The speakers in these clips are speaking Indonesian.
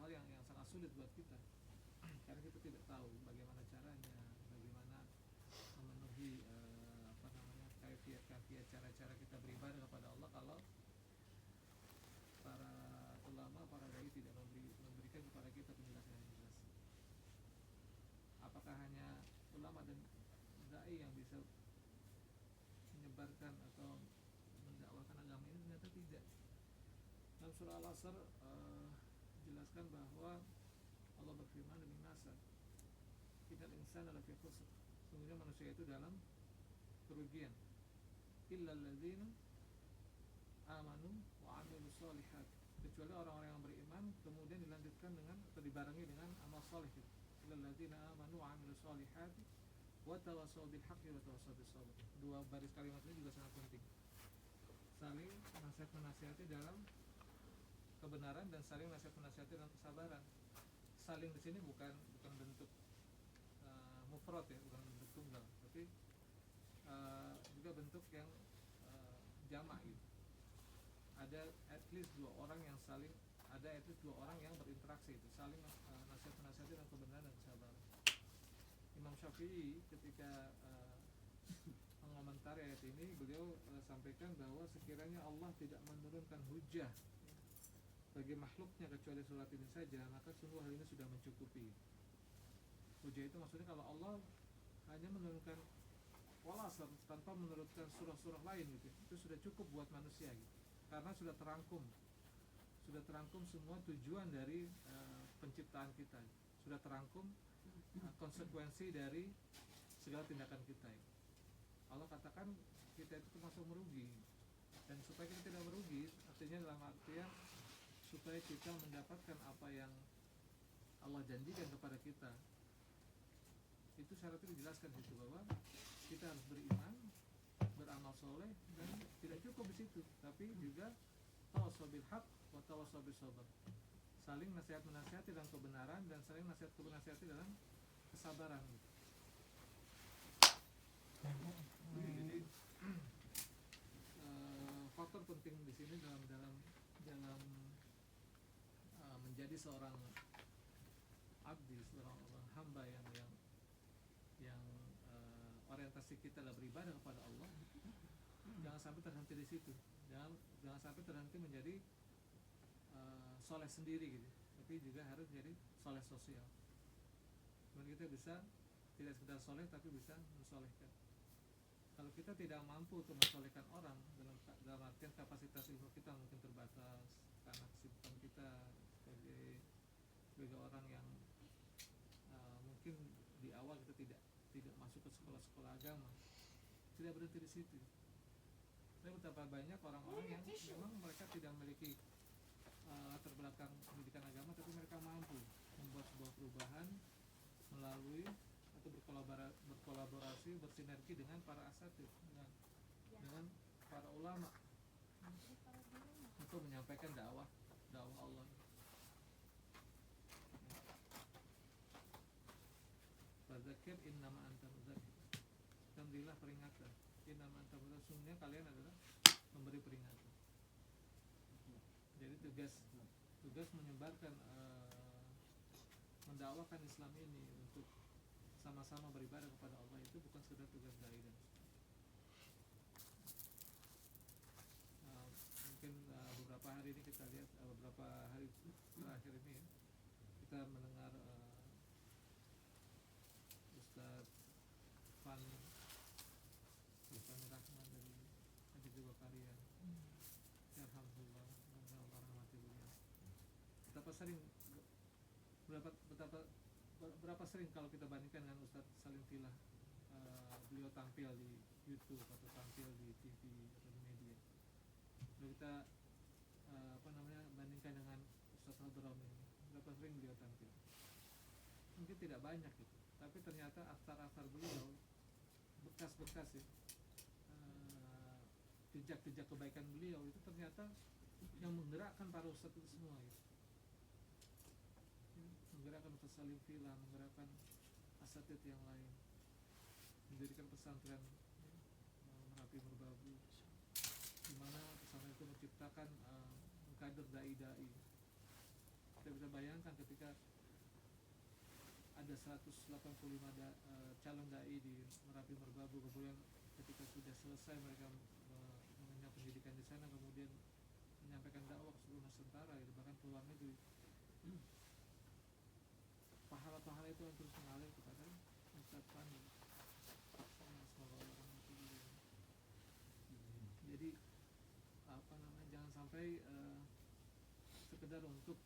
hal yang sangat sulit buat kita karena kita tidak tahu bagaimana caranya, bagaimana memenuhi kaifiat cara-cara kita beribadah kepada Allah kalau para ulama, para dai tidak memberikan kepada kita penjelasan yang jelas. Apakah hanya ulama dan dai yang bisa menyebarkan atau mendakwahkan agama ini? Ternyata tidak. Dalam surah Al-Asr jelaskan bahwa Allah berfirman demi nasa, innal insana lafi khusr, sesungguhnya manusia itu dalam kerugian, illal ladzina amanu wa amilus solihat, kecuali orang-orang yang beriman kemudian dilanjutkan dengan atau dibarengi dengan amal saleh. Illal ladzina amanu wa amilus solihat wa tawassaw bil haqqi wa tawassaw bis sabr. Dua baris kalimat ini juga sangat penting. Saling nasihat-menasihati dalam kebenaran dan saling nasihat-menasihati dalam kesabaran. Saling di sini bukan bentuk mufrad ya, bukan bentuk tunggal, tapi juga bentuk yang jamak gitu. Ada at least dua orang yang saling, ada at least dua orang yang berinteraksi itu, saling nasihat-menasihati dalam kebenaran dan kesabaran. Imam Syafi'i ketika mengomentari ayat ini, beliau sampaikan bahwa sekiranya Allah tidak menurunkan hujah bagi makhluknya kecuali surat ini saja, maka sungguh hal ini sudah mencukupi. Hujah itu maksudnya kalau Allah hanya menurunkan walasar tanpa menurunkan surah-surah lain gitu, itu sudah cukup buat manusia gitu. Karena sudah terangkum semua tujuan dari penciptaan kita, sudah terangkum konsekuensi dari segala tindakan kita gitu. Allah katakan kita itu termasuk merugi, dan supaya kita tidak merugi, artinya dalam artian supaya kita mendapatkan apa yang Allah janjikan kepada kita, itu syaratnya dijelaskan di situ bahwa kita harus beriman, beramal soleh, dan tidak cukup di situ, tapi juga tawassaw bil haqq wa tawassaw bis sabr, saling nasihat-menasihati dalam kebenaran dan saling nasihat-menasihati dalam kesabaran gitu. Jadi faktor penting di sini dalam menjadi seorang abdi, seorang hamba yang orientasi kita adalah beribadah kepada Allah, jangan sampai terhenti di situ, jangan sampai terhenti menjadi soleh sendiri gitu, tapi juga harus menjadi soleh sosial. Kemudian kita bisa tidak sekedar soleh tapi bisa mensolehkan. Kalau kita tidak mampu untuk mensolehkan orang dalam artian kapasitas ilmu kita mungkin terbatas karena kesibukan kita sebagai orang yang mungkin di awal kita tidak masuk ke sekolah-sekolah agama, tidak berhenti di situ. Tapi betapa banyak orang-orang yang memang mereka tidak memiliki latar belakang pendidikan agama, tapi mereka mampu membuat sebuah perubahan melalui atau berkolaborasi, bersinergi dengan para asatidz, dengan para ulama untuk menyampaikan dakwah Allah. Fadzakir innama anta mudzakir, dan berilah peringatan. Innama anta mudzakir, sungguhnya kalian adalah memberi peringatan. Jadi tugas menyebarkan, mendakwakan Islam ini untuk sama-sama beribadah kepada Allah itu bukan sekedar tugas dai dan mungkin beberapa hari ini kita lihat, beberapa hari terakhir ini ya, kita mendengar Ustadz Fani Rahman dari Haji Bakaria, alhamdulillah, rahmatullah. Berapa sering kalau kita bandingkan dengan Ustadz Salim Filah, beliau tampil di YouTube atau tampil di TV atau di media, lalu kita bandingkan dengan Ustadz Hadrami, berapa sering beliau tampil? Mungkin tidak banyak gitu, tapi ternyata asar-asar beliau, bekas-bekas ya, jejak-jejak kebaikan beliau itu ternyata yang menggerakkan para ustadz itu semua gitu. Menggerakkan Ustadz Salim Filah, menggerakkan asatidz yang lain, mendirikan pesantren Merapi Merbabu, di mana pesantren itu menciptakan kader dai-dai. Kita bisa bayangkan bayangkan ketika ada 185 calon dai di Merapi Merbabu, kemudian ketika sudah selesai mereka mengenyam pendidikan di sana, kemudian menyampaikan dakwah ke seluruh Nusantara, gitu, bahkan ke luar negeri. Pahala-pahala itu yang terus mengalir kepada Ustadz Fandi. Semoga Allah rahmati. Jadi jangan sampai sekedar untuk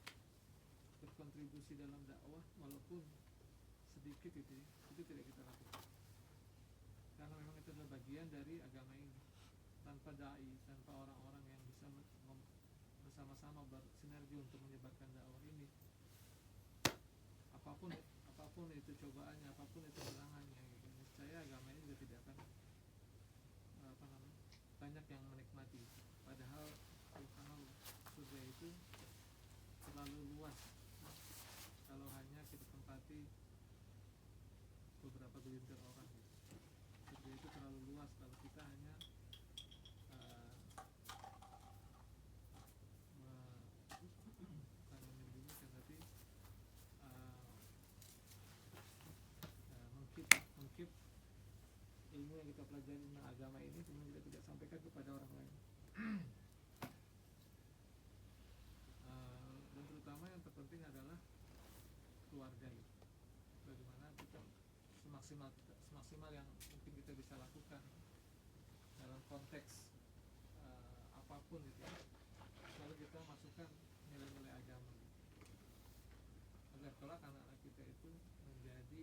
berkontribusi dalam dakwah walaupun sedikit itu tidak kita lakukan, karena memang itu adalah bagian dari agama ini. Tanpa dai, tanpa orang-orang yang bisa bersama-sama bersinergi untuk menyebarkan dakwah ini, apapun itu cobaannya, apapun itu halangannya, gitu, niscaya agama ini juga tidak akan banyak yang menikmati. Padahal surga itu terlalu luas kalau hanya kita tempati beberapa gelintir orang, gitu. Surga itu terlalu luas kalau kita hanya bukan menyembunyikan, tapi mengkip ilmu yang kita pelajari tentang agama ini kemudian kita tidak sampaikan kepada orang lain. Dan terutama yang terpenting adalah keluarga, gitu. Bagaimana kita semaksimal yang mungkin kita bisa lakukan dalam konteks apapun, gitu, selalu kita masukkan nilai-nilai agama, gitu, agar kelak anak-anak kita itu menjadi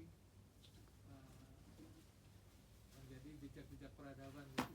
jejak-jejak peradaban, gitu.